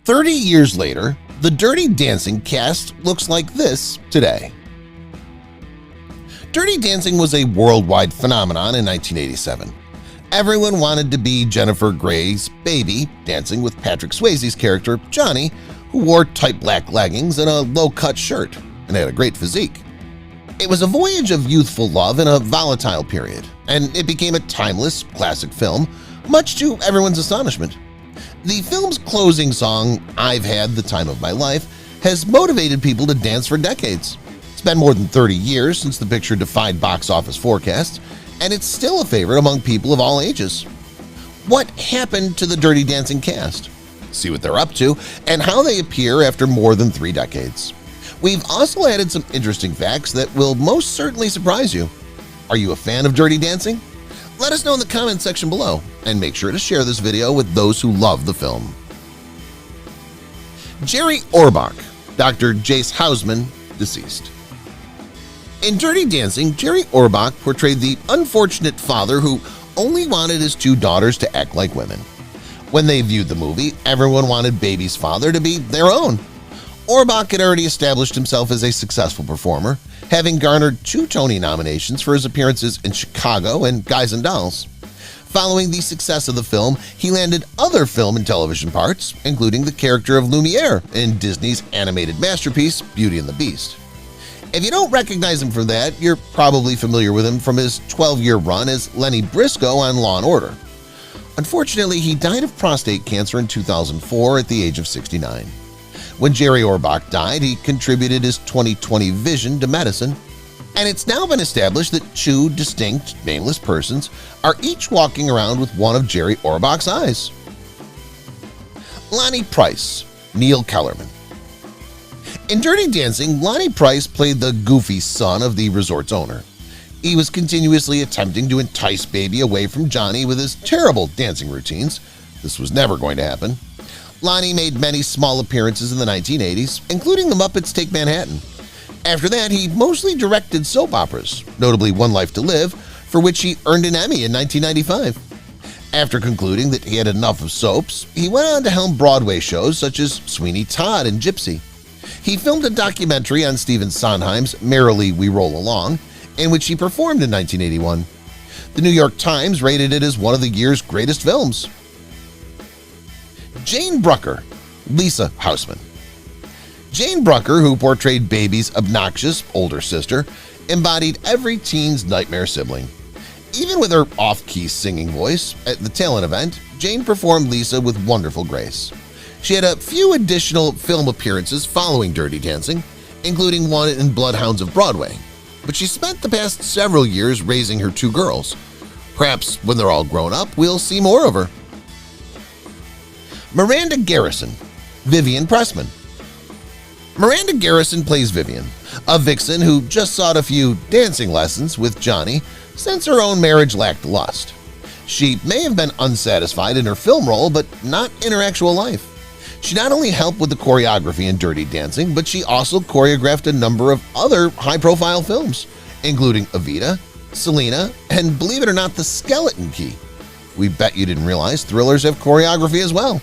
30 years later, the Dirty Dancing cast looks like this today. Dirty Dancing was a worldwide phenomenon in 1987. Everyone wanted to be Jennifer Grey's baby, dancing with Patrick Swayze's character, Johnny, who wore tight black leggings and a low-cut shirt and had a great physique. It was a voyage of youthful love in a volatile period, and it became a timeless, classic film, much to everyone's astonishment. The film's closing song, "I've Had the Time of My Life," has motivated people to dance for decades. It's been more than 30 years since the picture defied box office forecasts, and it's still a favorite among people of all ages. What happened to the Dirty Dancing cast? See what they're up to and how they appear after more than 3 decades. We've also added some interesting facts that will most certainly surprise you. Are you a fan of Dirty Dancing? Let us know in the comment section below, and make sure to share this video with those who love the film. Jerry Orbach, Dr. Jace Houseman, deceased. In Dirty Dancing, Jerry Orbach portrayed the unfortunate father who only wanted his 2 daughters to act like women. When they viewed the movie, everyone wanted baby's father to be their own. Orbach had already established himself as a successful performer, having garnered 2 Tony nominations for his appearances in Chicago and Guys and Dolls. Following the success of the film, he landed other film and television parts, including the character of Lumiere in Disney's animated masterpiece, Beauty and the Beast. If you don't recognize him from that, you're probably familiar with him from his 12-year run as Lenny Briscoe on Law & Order. Unfortunately, he died of prostate cancer in 2004 at the age of 69. When Jerry Orbach died, he contributed his 20/20 vision to medicine, and it's now been established that 2 distinct, nameless persons are each walking around with one of Jerry Orbach's eyes. Lonnie Price, Neil Kellerman. In Dirty Dancing, Lonnie Price played the goofy son of the resort's owner. He was continuously attempting to entice baby away from Johnny with his terrible dancing routines. This was never going to happen. Lonnie made many small appearances in the 1980s, including The Muppets Take Manhattan. After that, he mostly directed soap operas, notably One Life to Live, for which he earned an Emmy in 1995. After concluding that he had enough of soaps, he went on to helm Broadway shows such as Sweeney Todd and Gypsy. He filmed a documentary on Stephen Sondheim's Merrily We Roll Along, in which he performed in 1981. The New York Times rated it as one of the year's greatest films. Jane Brooker, Lisa Houseman. Jane Brooker, who portrayed baby's obnoxious older sister, embodied every teen's nightmare sibling. Even with her off-key singing voice, at the talent event, Jane performed Lisa with wonderful grace. She had a few additional film appearances following Dirty Dancing, including one in Bloodhounds of Broadway, but she spent the past several years raising her 2 girls. Perhaps when they're all grown up, we'll see more of her. Miranda Garrison, Vivian Pressman. Miranda Garrison plays Vivian, a vixen who just sought a few dancing lessons with Johnny since her own marriage lacked lust. She may have been unsatisfied in her film role, but not in her actual life. She not only helped with the choreography in Dirty Dancing, but she also choreographed a number of other high-profile films, including Evita, Selena, and believe it or not, The Skeleton Key. We bet you didn't realize thrillers have choreography as well.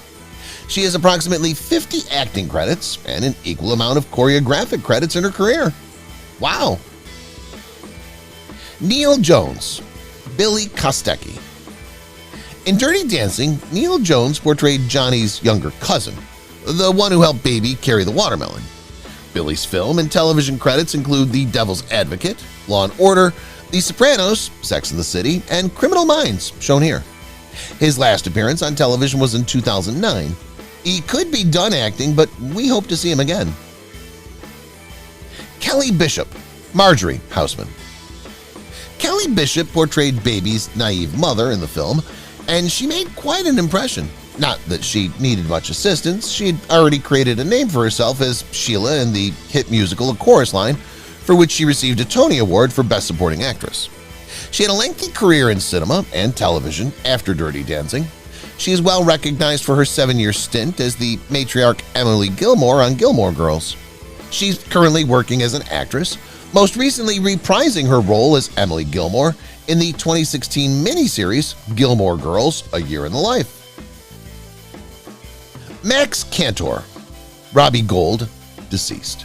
She has approximately 50 acting credits and an equal amount of choreographic credits in her career. Wow! Neil Jones, Billy Kostecki. In Dirty Dancing, Neil Jones portrayed Johnny's younger cousin, the one who helped baby carry the watermelon. Billy's film and television credits include The Devil's Advocate, Law & Order, The Sopranos, Sex and the City, and Criminal Minds, shown here. His last appearance on television was in 2009. He could be done acting, but we hope to see him again. Kelly Bishop, Marjorie Houseman. Kelly Bishop portrayed baby's naive mother in the film, and she made quite an impression. Not that she needed much assistance, she'd already created a name for herself as Sheila in the hit musical A Chorus Line, for which she received a Tony Award for Best Supporting Actress. She had a lengthy career in cinema and television after Dirty Dancing. She is well recognized for her 7-year stint as the matriarch Emily Gilmore on Gilmore Girls. She's currently working as an actress, most recently reprising her role as Emily Gilmore in the 2016 miniseries Gilmore Girls: A Year in the Life. Max Cantor, Robbie Gold, deceased.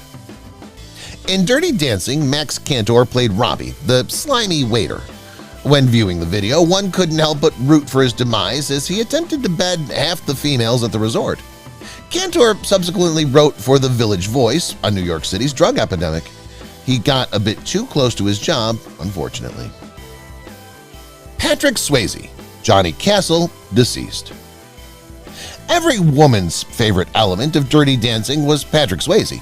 In Dirty Dancing, Max Cantor played Robbie, the slimy waiter. When viewing the video, one couldn't help but root for his demise as he attempted to bed half the females at the resort. Cantor subsequently wrote for The Village Voice on New York City's drug epidemic. He got a bit too close to his job, unfortunately. Patrick Swayze, Johnny Castle, deceased. Every woman's favorite element of Dirty Dancing was Patrick Swayze.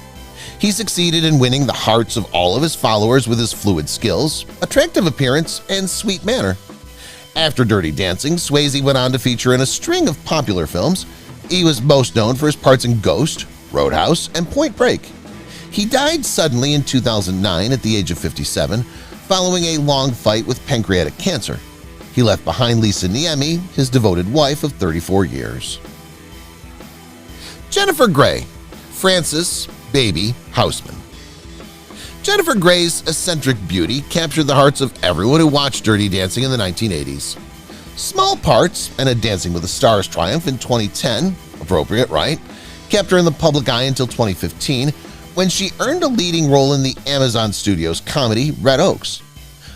He succeeded in winning the hearts of all of his followers with his fluid skills, attractive appearance, and sweet manner. After Dirty Dancing, Swayze went on to feature in a string of popular films. He was most known for his parts in Ghost, Roadhouse, and Point Break. He died suddenly in 2009 at the age of 57, following a long fight with pancreatic cancer. He left behind Lisa Niemi, his devoted wife of 34 years. Jennifer Grey, Frances Baby Houseman. Jennifer Grey's eccentric beauty captured the hearts of everyone who watched Dirty Dancing in the 1980s. Small parts and a Dancing with the Stars triumph in 2010, appropriate, right, kept her in the public eye until 2015, when she earned a leading role in the Amazon Studios comedy Red Oaks.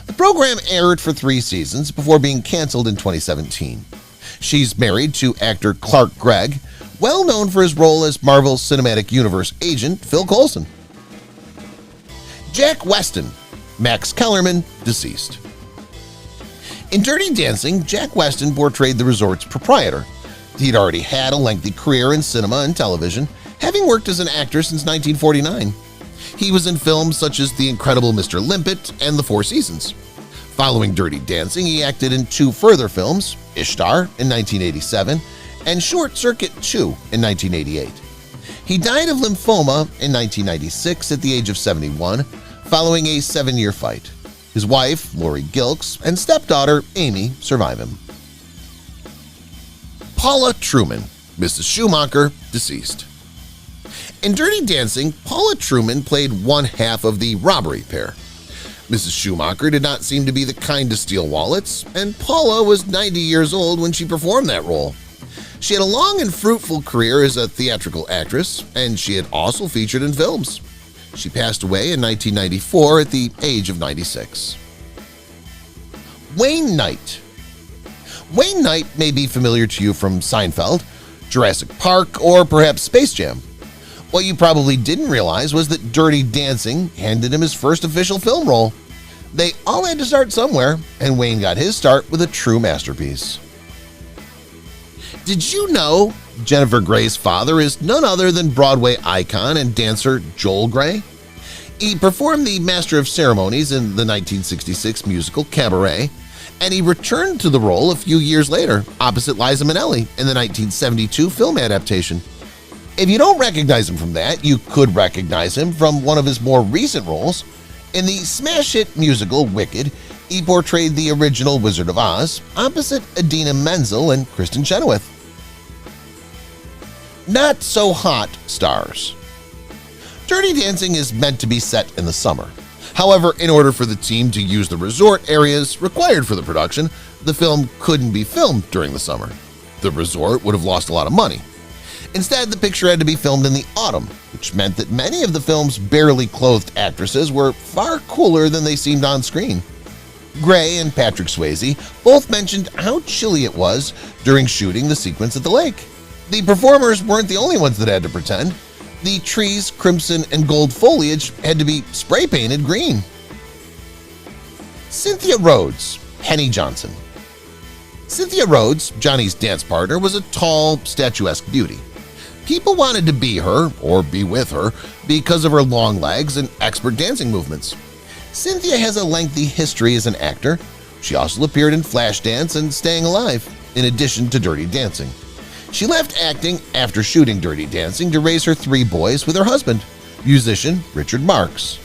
The program aired for 3 seasons before being canceled in 2017. She's married to actor Clark Gregg, well known for his role as Marvel Cinematic Universe agent Phil Coulson. Jack Weston, Max Kellerman, deceased. In Dirty Dancing, Jack Weston portrayed the resort's proprietor. He'd already had a lengthy career in cinema and television, having worked as an actor since 1949. He was in films such as The Incredible Mr. Limpet and The Four Seasons. Following Dirty Dancing, he acted in 2 further films, Ishtar in 1987 and Short Circuit 2 in 1988. He died of lymphoma in 1996 at the age of 71, following a 7-year fight. His wife, Lori Gilks, and stepdaughter, Amy, survive him. Paula Truman, Mrs. Schumacher, deceased. In Dirty Dancing, Paula Truman played one half of the robbery pair. Mrs. Schumacher did not seem to be the kind to steal wallets, and Paula was 90 years old when she performed that role. She had a long and fruitful career as a theatrical actress, and she had also featured in films. She passed away in 1994 at the age of 96. Wayne Knight. Wayne Knight may be familiar to you from Seinfeld, Jurassic Park, or perhaps Space Jam. What you probably didn't realize was that Dirty Dancing handed him his first official film role. They all had to start somewhere, and Wayne got his start with a true masterpiece. Did you know Jennifer Grey's father is none other than Broadway icon and dancer Joel Grey? He performed the Master of Ceremonies in the 1966 musical Cabaret, and he returned to the role a few years later opposite Liza Minnelli in the 1972 film adaptation. If you don't recognize him from that, you could recognize him from one of his more recent roles. In the smash hit musical Wicked, he portrayed the original Wizard of Oz opposite Idina Menzel and Kristen Chenoweth. Not so hot stars. Dirty Dancing is meant to be set in the summer. However, in order for the team to use the resort areas required for the production, the film couldn't be filmed during the summer. The resort would have lost a lot of money. Instead, the picture had to be filmed in the autumn, which meant that many of the film's barely clothed actresses were far cooler than they seemed on screen. Grey and Patrick Swayze both mentioned how chilly it was during shooting the sequence at the lake. The performers weren't the only ones that had to pretend. The trees' crimson and gold foliage had to be spray painted green. Cynthia Rhodes, Penny Johnson. Cynthia Rhodes, Johnny's dance partner, was a tall, statuesque beauty. People wanted to be her or be with her because of her long legs and expert dancing movements. Cynthia has a lengthy history as an actor. She also appeared in Flashdance and Staying Alive, in addition to Dirty Dancing. She left acting after shooting Dirty Dancing to raise her 3 boys with her husband, musician Richard Marx.